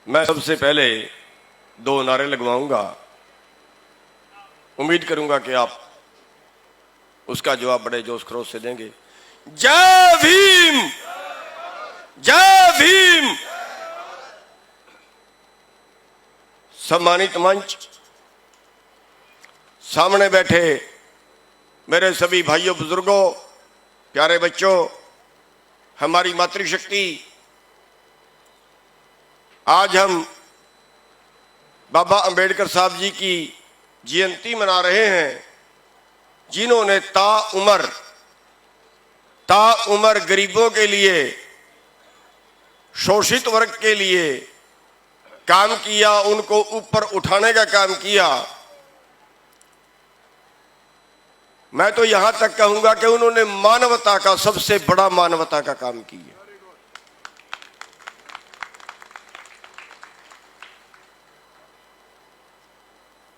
मैं सबसे पहले दो नारे लगवाऊंगा। उम्मीद करूंगा कि आप उसका जवाब बड़े जोश खरोश से देंगे। जय भीम, जय भीम। सम्मानित मंच, सामने बैठे मेरे सभी भाइयों बुजुर्गों, प्यारे बच्चों, हमारी मातृशक्ति, आज हम बाबा अंबेडकर साहब जी की जयंती मना रहे हैं, जिन्होंने ताउम्र गरीबों के लिए, शोषित वर्ग के लिए काम किया, उनको ऊपर उठाने का काम किया। मैं तो यहां तक कहूंगा कि उन्होंने मानवता का सबसे बड़ा मानवता का काम किया।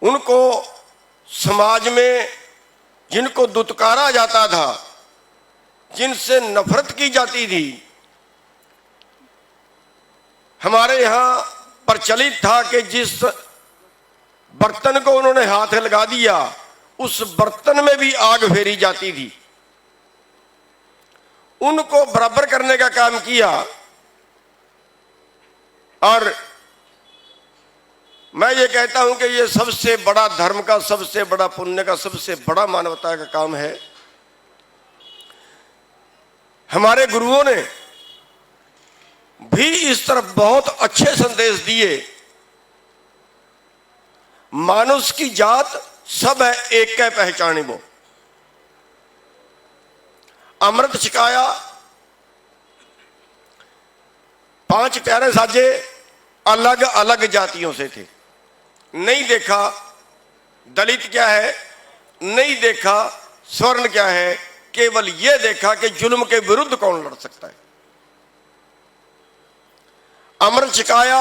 उनको समाज में जिनको दुत्कारा जाता था, जिनसे नफरत की जाती थी, हमारे यहां प्रचलित था कि जिस बर्तन को उन्होंने हाथ लगा दिया उस बर्तन में भी आग फेरी जाती थी। उनको बराबर करने का काम किया। और मैं ये कहता हूं कि ये सबसे बड़ा धर्म का, सबसे बड़ा पुण्य का, सबसे बड़ा मानवता का काम है। हमारे गुरुओं ने भी इस तरफ बहुत अच्छे संदेश दिए। मानुष की जात सब है एक कै पहचानिबो। अमृत छिकाया, 5 प्यारे साजे अलग अलग जातियों से थे। नहीं देखा दलित क्या है, नहीं देखा स्वर्ण क्या है, केवल यह देखा कि जुल्म के विरुद्ध कौन लड़ सकता है। अमृत छिकाया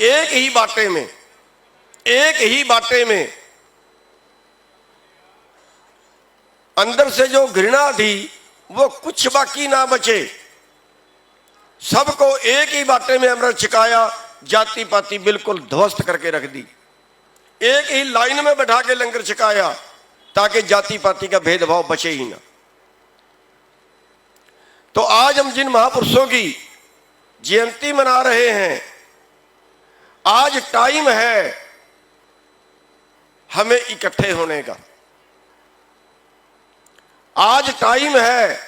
एक ही बाटे में, एक ही बाटे में। अंदर से जो घृणा थी वो कुछ बाकी ना बचे। सबको एक ही बाटे में अमृत छिकाया, जाति पाति बिल्कुल ध्वस्त करके रख दी। एक ही लाइन में बैठा के लंगर छिकाया ताकि जाति पाति का भेदभाव बचे ही ना। तो आज हम जिन महापुरुषों की जयंती मना रहे हैं, आज टाइम है हमें इकट्ठे होने का। आज टाइम है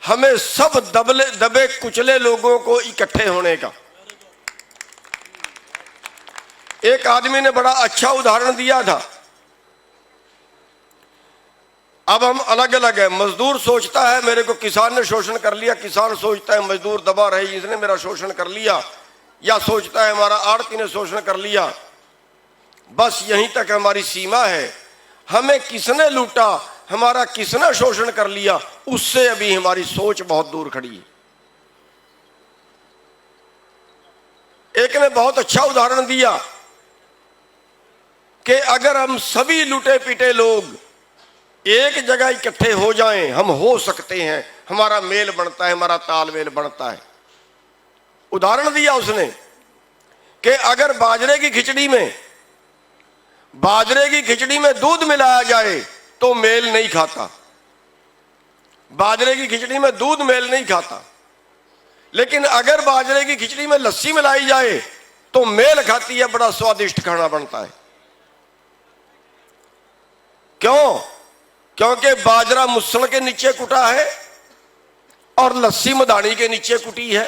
हमें सब दबे कुचले लोगों को इकट्ठे होने का। एक आदमी ने बड़ा अच्छा उदाहरण दिया था। अब हम अलग अलग है। मजदूर सोचता है मेरे को किसान ने शोषण कर लिया, किसान सोचता है मजदूर दबा रही, इसने मेरा शोषण कर लिया, या सोचता है हमारा आड़ती ने शोषण कर लिया। बस यहीं तक हमारी सीमा है। हमें किसने लूटा, हमारा किसने शोषण कर लिया, उससे अभी हमारी सोच बहुत दूर खड़ी है। एक ने बहुत अच्छा उदाहरण दिया कि अगर हम सभी लूटे पीटे लोग एक जगह इकट्ठे हो जाएं, हम हो सकते हैं, हमारा मेल बनता है, हमारा तालमेल बनता है। उदाहरण दिया उसने कि अगर बाजरे की खिचड़ी में दूध मिलाया जाए तो मेल नहीं खाता। बाजरे की खिचड़ी में दूध मेल नहीं खाता, लेकिन अगर बाजरे की खिचड़ी में लस्सी मिलाई जाए तो मेल खाती है, बड़ा स्वादिष्ट खाना बनता है। क्यों? क्योंकि बाजरा मुसल के नीचे कुटा है और लस्सी मदानी के नीचे कुटी है।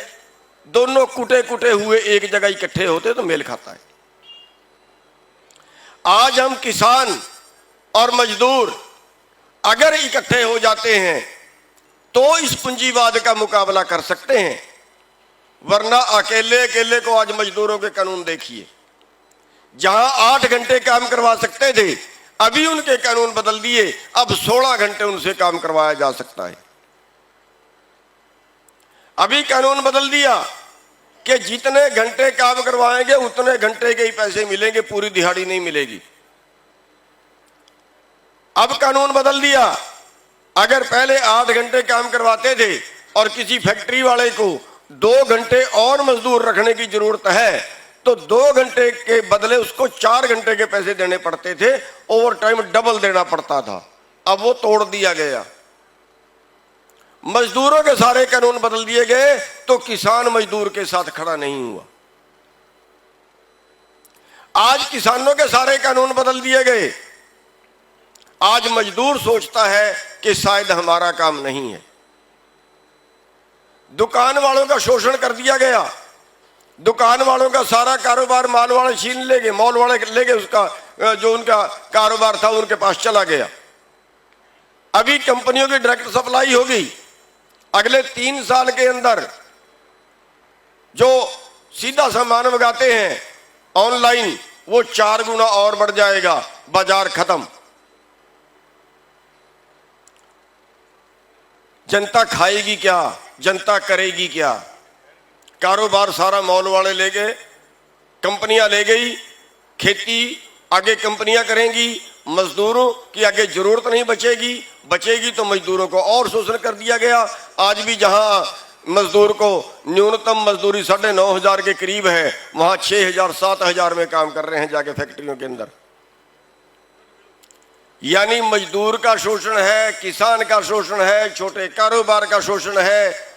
दोनों कुटे कुटे हुए एक जगह इकट्ठे होते तो मेल खाता है। आज हम किसान और मजदूर अगर इकट्ठे हो जाते हैं तो इस पूंजीवाद का मुकाबला कर सकते हैं, वरना अकेले को आज मजदूरों के कानून देखिए। जहां 8 घंटे काम करवा सकते थे, अभी उनके कानून बदल दिए, अब 16 घंटे उनसे काम करवाया जा सकता है। अभी कानून बदल दिया कि जितने घंटे काम करवाएंगे उतने घंटे के ही पैसे मिलेंगे, पूरी दिहाड़ी नहीं मिलेगी। अब कानून बदल दिया, अगर पहले 8 घंटे काम करवाते थे और किसी फैक्ट्री वाले को 2 घंटे और मजदूर रखने की जरूरत है तो 2 घंटे के बदले उसको 4 घंटे के पैसे देने पड़ते थे, ओवर टाइम डबल देना पड़ता था। अब वो तोड़ दिया गया, मजदूरों के सारे कानून बदल दिए गए, तो किसान मजदूर के साथ खड़ा नहीं हुआ। आज किसानों के सारे कानून बदल दिए गए, आज मजदूर सोचता है कि शायद हमारा काम नहीं है। दुकान वालों का शोषण कर दिया गया, दुकान वालों का सारा कारोबार माल वाले छीन ले गए, मॉल वाले ले गए, उसका जो उनका कारोबार था उनके पास चला गया। अभी कंपनियों की डायरेक्ट सप्लाई होगी, अगले 3 साल के अंदर जो सीधा सामान मंगाते हैं ऑनलाइन, वो 4 गुना और बढ़ जाएगा, बाजार खत्म। जनता खाएगी क्या, जनता करेगी क्या? कारोबार सारा मॉल वाले ले गए, कंपनियां ले गई, खेती आगे कंपनियां करेंगी, मजदूरों की आगे जरूरत नहीं बचेगी, बचेगी तो मजदूरों को और शोषण कर दिया गया। आज भी जहां मजदूर को न्यूनतम मजदूरी 9,500 के करीब है, वहां 6,000 7,000 में काम कर रहे हैं जाके फैक्ट्रियों के अंदर। यानी मजदूर का शोषण है, किसान का शोषण है, छोटे कारोबार का शोषण है,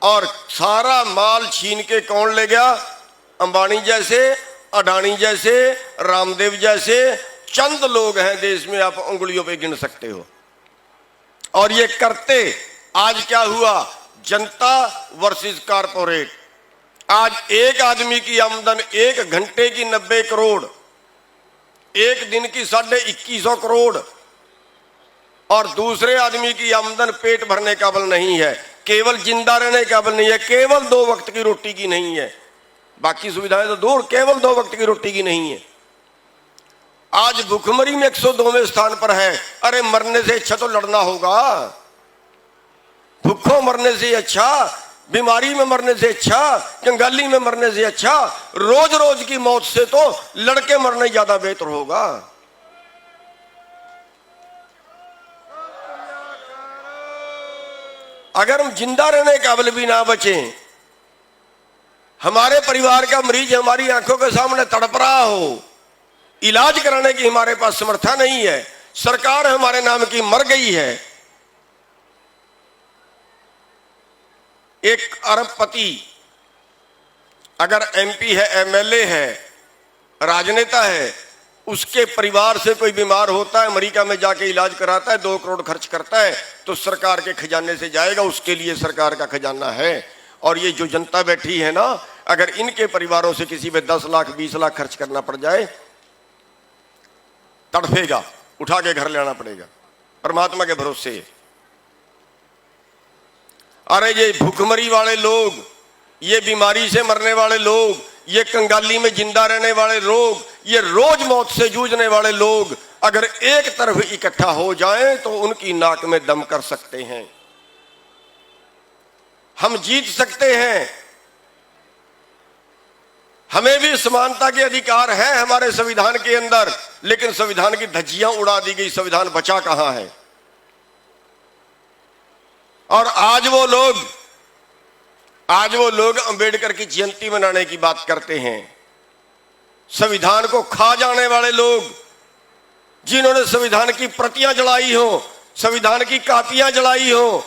और सारा माल छीन के कौन ले गया? अंबानी जैसे, अडानी जैसे, रामदेव जैसे चंद लोग हैं देश में, आप उंगलियों पे गिन सकते हो। और ये करते आज क्या हुआ? जनता वर्सेस कारपोरेट। आज एक आदमी की आमदन 1 घंटे की 90 करोड़, एक दिन की 2150 करोड़, और दूसरे आदमी की आमदन पेट भरने काबिल नहीं है, केवल जिंदा रहने काबिल नहीं है, केवल 2 वक्त की रोटी की नहीं है, बाकी सुविधाएं तो दूर, केवल 2 वक्त की रोटी की नहीं है। आज भुखमरी में 102वें स्थान पर है। अरे मरने से अच्छा तो लड़ना होगा, भूखों मरने से अच्छा, बीमारी में मरने से अच्छा, कंगाली में मरने से अच्छा, रोज रोज की मौत से तो लड़के मरना ज्यादा बेहतर होगा। अगर हम जिंदा रहने काबिल भी ना बचें, हमारे परिवार का मरीज हमारी आंखों के सामने तड़प रहा हो, इलाज कराने की हमारे पास समर्था नहीं है, सरकार हमारे नाम की मर गई है, 1 अरबपति अगर एमपी है, एमएलए है, राजनेता है, उसके परिवार से कोई बीमार होता है, अमेरिका में जाके इलाज कराता है, 2 करोड़ खर्च करता है, तो सरकार के खजाने से जाएगा, उसके लिए सरकार का खजाना है। और ये जो जनता बैठी है ना, अगर इनके परिवारों से किसी पे 10 लाख 20 लाख खर्च करना पड़ जाए, तड़फेगा, उठा के घर ले आना पड़ेगा, परमात्मा के भरोसे। अरे ये भूखमरी वाले लोग, ये बीमारी से मरने वाले लोग, ये कंगाली में जिंदा रहने वाले लोग, ये रोज मौत से जूझने वाले लोग अगर एक तरफ इकट्ठा हो जाएं तो उनकी नाक में दम कर सकते हैं, हम जीत सकते हैं। हमें भी समानता के अधिकार है हमारे संविधान के अंदर, लेकिन संविधान की धज्जियां उड़ा दी गई, संविधान बचा कहां है? और आज वो लोग अंबेडकर की जयंती मनाने की बात करते हैं। संविधान को खा जाने वाले लोग, जिन्होंने संविधान की प्रतियां जलाई हो, संविधान की कापियां जलाई हो,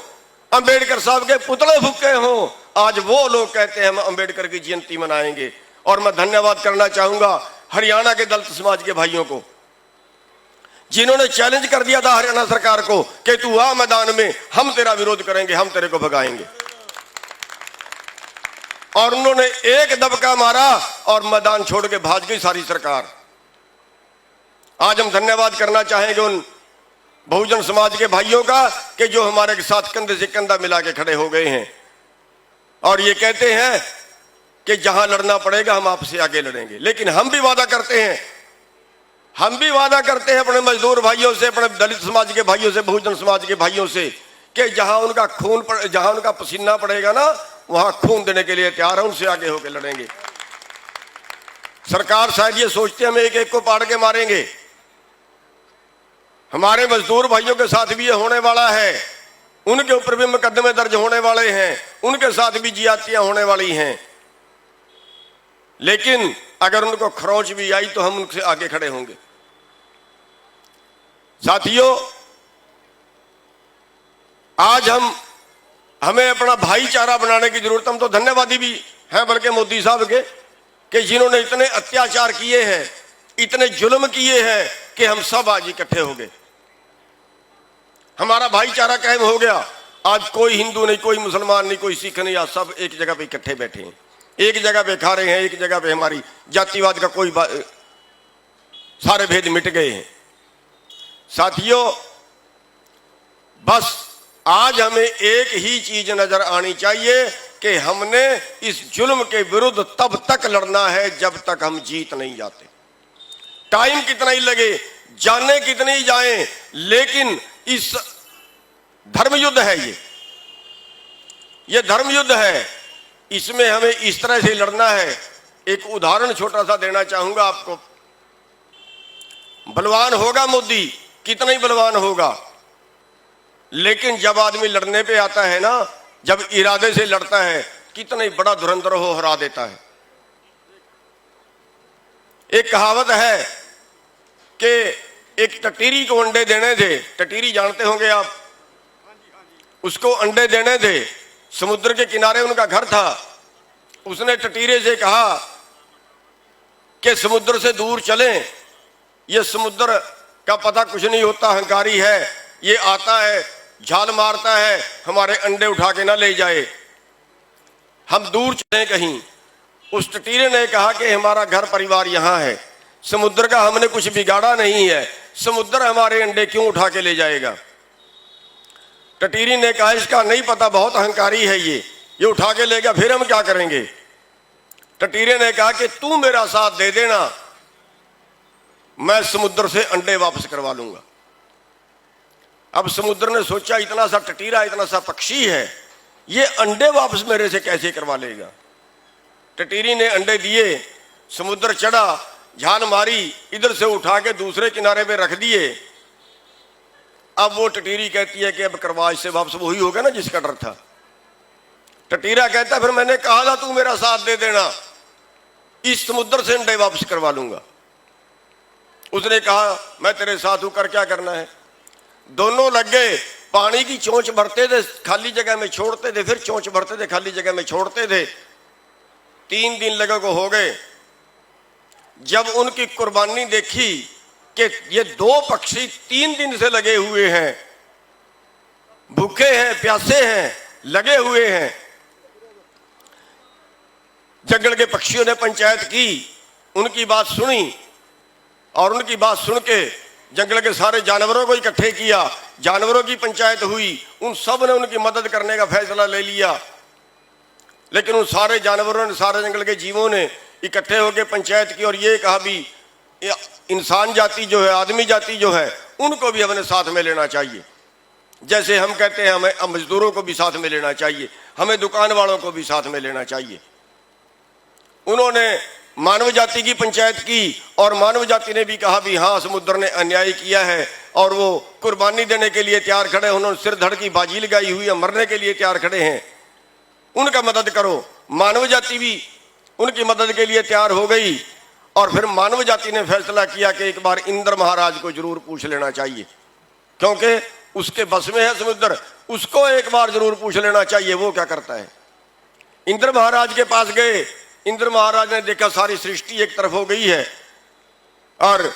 अंबेडकर साहब के पुतले फूके हो, आज वो लोग कहते हैं हम अंबेडकर की जयंती मनाएंगे। और मैं धन्यवाद करना चाहूंगा हरियाणा के दलित समाज के भाइयों को, जिन्होंने चैलेंज कर दिया था हरियाणा सरकार को कि तू आ मैदान में, हम तेरा विरोध करेंगे, हम तेरे को भगाएंगे, और उन्होंने एक दबका मारा और मैदान छोड़ के भाग गई सारी सरकार। आज हम धन्यवाद करना चाहेंगे उन बहुजन समाज के भाइयों का कि जो हमारे साथ कंधे से कंधा मिला के खड़े हो गए हैं और ये कहते हैं कि जहां लड़ना पड़ेगा हम आपसे आगे लड़ेंगे। लेकिन हम भी वादा करते हैं, अपने मजदूर भाइयों से, अपने दलित समाज के भाइयों से, बहुजन समाज के भाइयों से कि जहां उनका जहां उनका पसीना पड़ेगा ना, वहां खून देने के लिए तैयार है, उनसे आगे होकर लड़ेंगे। सरकार शायद ये सोचते हम एक एक को पाड़ के मारेंगे, हमारे मजदूर भाइयों के साथ भी ये होने वाला है, उनके ऊपर भी मुकदमे दर्ज होने वाले हैं, उनके साथ भी ज्यादतियां होने वाली हैं। लेकिन अगर उनको खरोंच भी आई तो हम उनसे आगे खड़े होंगे। साथियों, आज हमें अपना भाईचारा बनाने की जरूरत। हम तो धन्यवादी भी हैं बल्कि मोदी साहब के, कि जिन्होंने इतने अत्याचार किए हैं, इतने जुल्म किए हैं कि हम सब आज इकट्ठे हो गए, हमारा भाईचारा कायम हो गया। आज कोई हिंदू नहीं, कोई मुसलमान नहीं, कोई सिख नहीं, आज सब एक जगह पे इकट्ठे बैठे हैं, एक जगह पे खा रहे हैं, एक जगह पे हमारी जातिवाद का कोई सारे भेद मिट गए हैं। साथियों, बस आज हमें एक ही चीज नजर आनी चाहिए कि हमने इस जुल्म के विरुद्ध तब तक लड़ना है जब तक हम जीत नहीं जाते। टाइम कितना ही लगे, जाने कितने ही जाएं, लेकिन इस धर्म युद्ध है, ये धर्म युद्ध है, इसमें हमें इस तरह से लड़ना है। एक उदाहरण छोटा सा देना चाहूंगा आपको। बलवान होगा मोदी, कितना ही बलवान होगा, लेकिन जब आदमी लड़ने पे आता है ना, जब इरादे से लड़ता है, कितना ही बड़ा धुरंधर हो हरा देता है। एक कहावत है कि एक टटीरी को अंडे देने थे, टटीरी जानते होंगे आप, उसको अंडे देने थे, समुद्र के किनारे उनका घर था। उसने टटीरे से कहा कि समुद्र से दूर चलें, ये समुद्र का पता कुछ नहीं होता, अहंकारी है, ये आता है, झाल मारता है, हमारे अंडे उठा के ना ले जाए, हम दूर चलें कहीं। उस टटीरे ने कहा कि हमारा घर परिवार यहाँ है, समुद्र का हमने कुछ बिगाड़ा नहीं है, समुद्र हमारे अंडे क्यों उठा के ले जाएगा। टटीरी ने कहा इसका नहीं पता, बहुत अहंकारी है, ये उठा के ले गया, फिर हम क्या करेंगे। टटीरे ने कहा कि तू मेरा साथ दे देना, मैं समुद्र से अंडे वापस करवा लूंगा। अब समुद्र ने सोचा इतना सा टटीरा, इतना सा पक्षी है, ये अंडे वापस मेरे से कैसे करवा लेगा। टटीरी ने अंडे दिए, समुद्र चढ़ा, झाल मारी, इधर से उठा के दूसरे किनारे पे रख दिए। अब वो टटीरी कहती है कि अब करवा इससे वापस, वही होगा ना जिसका डर था। टटीरा कहता है फिर मैंने कहा था तू मेरा साथ दे देना, इस समुद्र से अंडे वापस करवा लूंगा। उसने कहा मैं तेरे साथ हूं, कर क्या करना है। दोनों लग गए, पानी की चोंच भरते थे, खाली जगह में छोड़ते थे, फिर चोंच भरते थे, खाली जगह में छोड़ते थे। 3 दिन लगे को हो गए। जब उनकी कुर्बानी देखी कि ये 2 पक्षी 3 दिन से लगे हुए हैं, भूखे हैं, प्यासे हैं, लगे हुए हैं। जंगल के पक्षियों ने पंचायत की, उनकी बात सुनी, और उनकी बात सुन के जंगल के सारे जानवरों को इकट्ठे किया, जानवरों की पंचायत हुई, उन सब ने उनकी मदद करने का फैसला ले लिया। लेकिन उन सारे जानवरों ने, सारे जंगल के जीवों ने इकट्ठे होकर पंचायत की और ये कहा भी इंसान जाति जो है, आदमी जाति जो है, उनको भी हमने साथ में लेना चाहिए। जैसे हम कहते हैं हमें मजदूरों को भी साथ में लेना चाहिए, हमें दुकान वालों को भी साथ में लेना चाहिए। उन्होंने मानव जाति की पंचायत की और मानव जाति ने भी कहा भी हाँ समुद्र ने अन्याय किया है, और वो कुर्बानी देने के लिए तैयार खड़े, उन्होंने सिर धड़ की बाजी लगाई हुई है, मरने के लिए तैयार खड़े हैं, उनका मदद करो। मानव जाति भी उनकी मदद के लिए तैयार हो गई। और फिर मानव जाति ने फैसला किया कि एक बार इंद्र महाराज को जरूर पूछ लेना चाहिए, क्योंकि उसके बस में है समुद्र, उसको एक बार जरूर पूछ लेना चाहिए वो क्या करता है। इंद्र महाराज के पास गए। इंद्र महाराज ने देखा सारी सृष्टि एक तरफ हो गई है, और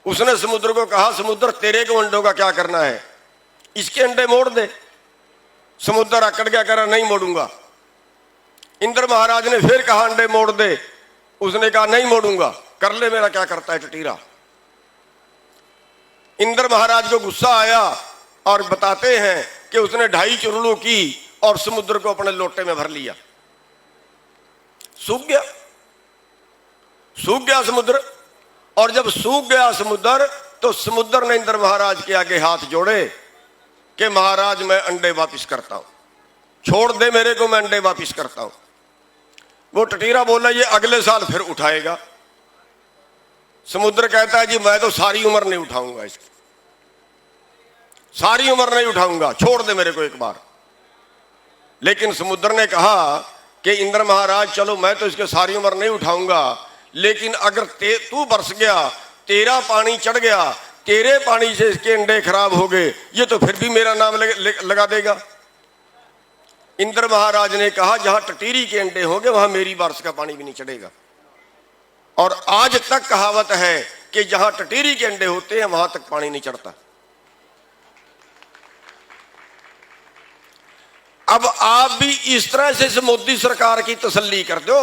उसने समुद्र को कहा समुद्र तेरे को अंडों का क्या करना है, इसके अंडे मोड़ दे। समुद्र अकड़ गया, कह रहा नहीं मोड़ूंगा। इंद्र महाराज ने फिर कहा अंडे मोड़ दे, उसने कहा नहीं मोड़ूंगा, कर ले, मेरा क्या करता है टटीरा। इंद्र महाराज को गुस्सा आया और बताते हैं कि उसने 2.5 चुरलू की और समुद्र को अपने लोटे में भर लिया। सूख गया, सूख गया समुद्र। और जब सूख गया समुद्र तो समुद्र ने इंद्र महाराज के आगे हाथ जोड़े कि महाराज मैं अंडे वापस करता हूं, छोड़ दे मेरे को, मैं अंडे वापस करता हूं। वो टटीरा बोला ये अगले साल फिर उठाएगा। समुद्र कहता है जी मैं तो सारी उम्र नहीं उठाऊंगा इसकी, सारी उम्र नहीं उठाऊंगा, छोड़ दे मेरे को एक बार। लेकिन समुद्र ने कहा कि इंद्र महाराज चलो मैं तो इसके सारी उम्र नहीं उठाऊंगा, लेकिन अगर तू बरस गया, तेरा पानी चढ़ गया, तेरे पानी से इसके अंडे खराब हो गए, ये तो फिर भी मेरा नाम लगा देगा। इंद्र महाराज ने कहा जहां टटीरी के अंडे होंगे वहां मेरी बारिश का पानी भी नहीं चढ़ेगा। और आज तक कहावत है कि जहां टटीरी के अंडे होते हैं वहां तक पानी नहीं चढ़ता। अब आप भी इस तरह से इस मोदी सरकार की तसल्ली कर दो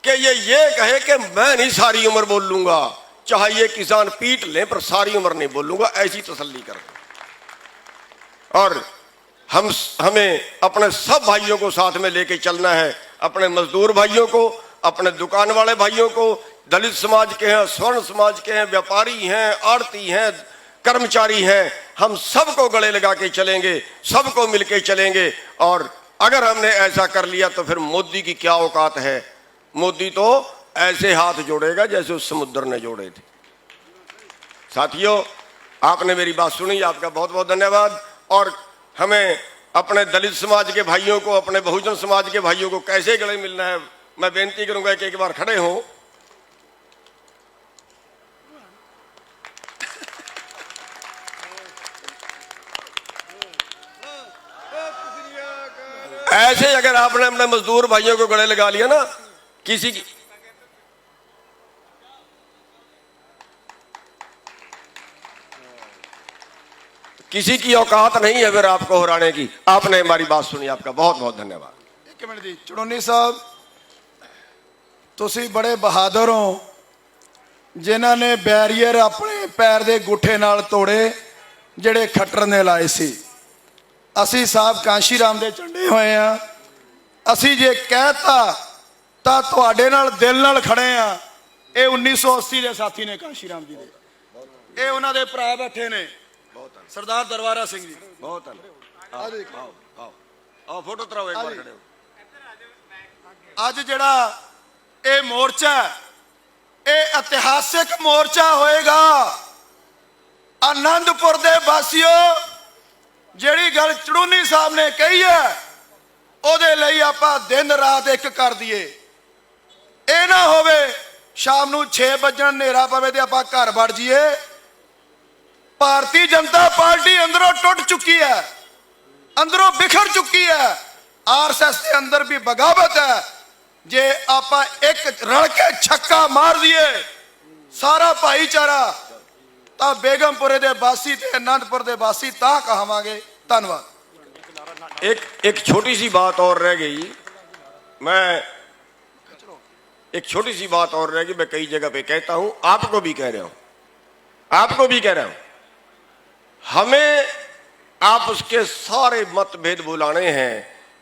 कि ये कहे कि मैं नहीं सारी उम्र बोल लूंगा, चाहे ये किसान पीट लें पर सारी उम्र नहीं बोलूंगा, ऐसी तसल्ली कर दो। और हमें अपने सब भाइयों को साथ में लेके चलना है, अपने मजदूर भाइयों को, अपने दुकान वाले भाइयों को, दलित समाज के हैं, स्वर्ण समाज के हैं, व्यापारी हैं, आड़ती हैं, कर्मचारी हैं, हम सबको गले लगा के चलेंगे, सबको मिलके चलेंगे। और अगर हमने ऐसा कर लिया तो फिर मोदी की क्या औकात है। मोदी तो ऐसे हाथ जोड़ेगा जैसे उस समुद्र ने जोड़े थे। साथियों, आपने मेरी बात सुनी, आपका बहुत बहुत धन्यवाद। और हमें अपने दलित समाज के भाइयों को, अपने बहुजन समाज के भाइयों को कैसे गले मिलना है, मैं बेनती करूंगा कि एक बार खड़े हों। ऐसे अगर आपने अपने मजदूर भाइयों को गले लगा लिया ना, किसी की औकात नहीं है फिर आपको हराने की। आपने हमारी बात सुनी, आपका बहुत बहुत धन्यवाद। एक मिनट जी, चड़ोनी साहब, तुसी बड़े बहादुर हो जिन्हां ने बैरीयर अपने पैर दे गुठे नाल तोड़े ਜਿਹੜੇ खट्टर ने लाए सी। असी साहब कांशी राम दे झंडे होए आ, असी जे कहता ਤਾਂ ਤੁਹਾਡੇ ਨਾਲ ਦਿਲ ਨਾਲ ਖੜੇ ਆ। ਇਹ 1980 ਦੇ ਸਾਥੀ ਨੇ ਕਾਂਸ਼ੀ ਰਾਮ ਜੀ ਦੇ, ਇਹ ਉਹਨਾਂ ਦੇ ਭਰਾ ਬੈਠੇ ਨੇ सरदार दरबारा सिंह जी। बहुत आओ फोटो तराओ एक बार खड़े हो। ਅੱਜ ਜਿਹੜਾ ਇਹ ਮੋਰਚਾ, ਇਹ ਇਤਿਹਾਸਿਕ ਮੋਰਚਾ ਹੋਏਗਾ। ਆਨੰਦਪੁਰ ਦੇ ਵਾਸੀਓ, ਜਿਹੜੀ ਗੱਲ ਚੜੂਨੀ ਸਾਹਿਬ ਨੇ ਕਹੀ ਹੈ ਉਹਦੇ ਲਈ ਆਪਾਂ ਦਿਨ ਰਾਤ ਇੱਕ ਕਰ ਦਈਏ। ਇਹ ਨਾ ਹੋਵੇ ਸ਼ਾਮ ਨੂੰ 6 ਵਜੇ ਹਨੇਰਾ ਪਵੇ ਤੇ ਆਪਾਂ ਘਰ ਵੜ ਜਾਈਏ। ਭਾਰਤੀ ਜਨਤਾ ਪਾਰਟੀ ਅੰਦਰੋਂ ਟੁੱਟ ਚੁੱਕੀ ਹੈ, ਅੰਦਰੋਂ ਬਿਖਰ ਚੁੱਕੀ ਹੈ। ਆਰਐਸਐਸ ਦੇ ਅੰਦਰ ਵੀ ਬਗਾਵਤ ਹੈ। ਜੇ ਆਪਾਂ ਇੱਕ ਰਲ ਕੇ ਛੱਕਾ ਮਾਰ ਦਈਏ ਸਾਰਾ ਭਾਈਚਾਰਾ, ਤਾਂ ਬੇਗਮਪੁਰੇ ਦੇ ਵਾਸੀ ਤੇ आनंदपुर ਦੇ ਵਾਸੀ ਤਾਂ ਕਹਾਵਾਂਗੇ। धन्यवाद। एक छोटी सी बात और रह गई, एक छोटी सी बात और रह गई। मैं कई जगह पे कहता हूं, आपको भी कह रहा हूं, हमें आपस के सारे मतभेद भुलाने हैं।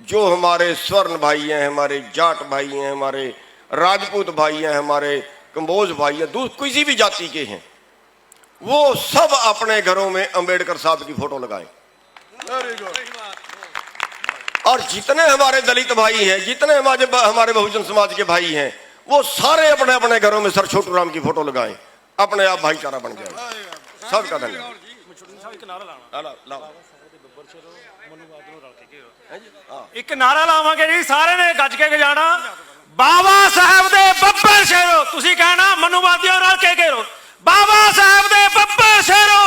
जो हमारे स्वर्ण भाई हैं, हमारे जाट भाई हैं, हमारे राजपूत भाई हैं, हमारे कंबोज भाई हैं, किसी भी जाति के हैं, वो सब अपने घरों में अंबेडकर साहब की फोटो लगाएं। और जितने हमारे दलित भाई हैं, जितने हमारे बहुजन समाज के भाई हैं, वो सारे अपने अपने घरों में सर छोटू राम की फोटो लगाएं। अपने आप भाईचारा बन जाएगा। सबका धन्यवाद। एक नारा लावांगे जी, सारे ने गज के जाना, बाबा साहब दे बब्बर शेरो। तुसी कहना मनुवादियों नाल के घेरो, बाबा साहब दे बब्बर शेरो।